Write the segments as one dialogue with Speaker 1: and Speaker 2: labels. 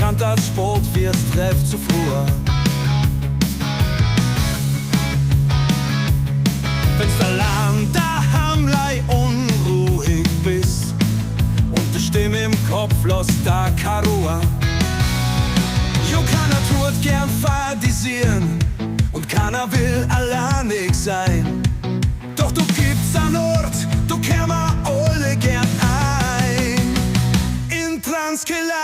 Speaker 1: Strand als Sport wird trefft zu früh. Wenn's der Land daheimlei unruhig bist und die Stimme im Kopf lässt da keine Ruhe. Jo, keiner tut gern fadisieren und keiner will alleinig sein. Doch du gibt's an Ort, du kämen alle gern ein. In Transkelarien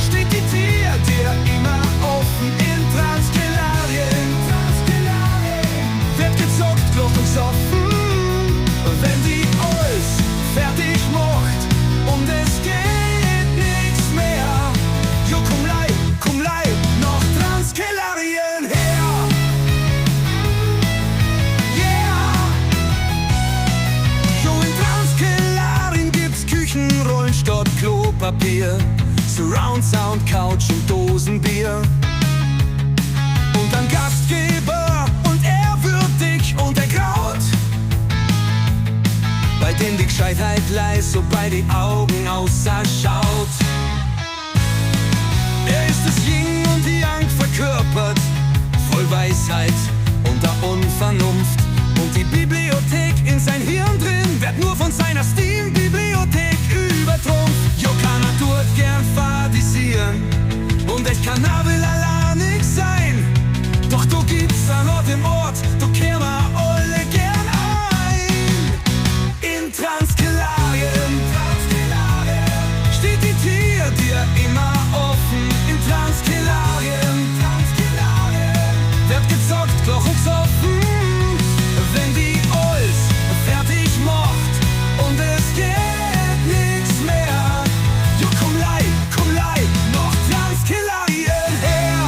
Speaker 1: steht die Tür dir immer offen. In Transkelarien wird gezockt, glockengsoffen. Wenn die alles fertig macht und es geht nichts mehr, jo, komm lei, noch Transkelarien her. Yeah! Jo, in Transkelarien gibt's Küchenrollen statt Klopapier, Surround Sound, Couch und Dosenbier. Und ein Gastgeber und er würdig und ergraut, bei dem die Gescheitheit leis so bei die Augen ausschaut. Er ist das Yin und die Yang verkörpert, voll Weisheit und der Unvernunft. Und die Bibliothek in sein Hirn drin wird nur von seiner Steam-Bibliothek übertrumpft. Jo, keiner tut gern fadisieren und echt keiner will alleinig sein. Doch du gibst an Ort im Ort, du kämen alle gern ein. In Transkelarien steht die Tür dir immer offen. In Transkelarien wird gezockt, glockengsoffen. Wenn die alles fertig macht und es geht nichts mehr, jo, komm lei, noch Transkelarien her.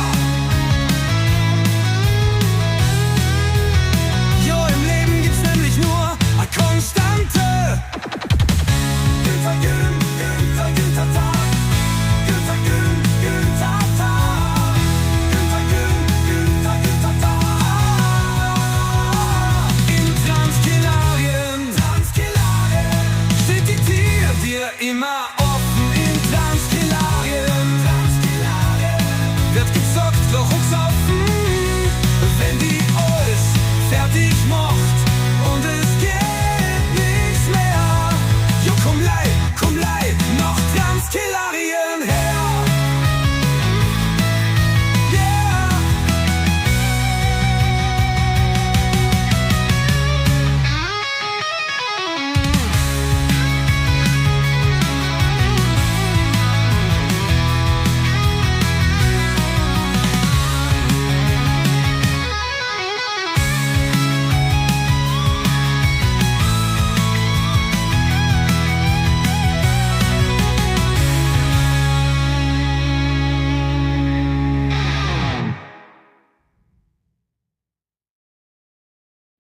Speaker 1: Jo, im Leben gibt's nämlich nur eine Konstante. Günther Tag. Günther Tag. In Transkelarien steht die Tür dir immer offen.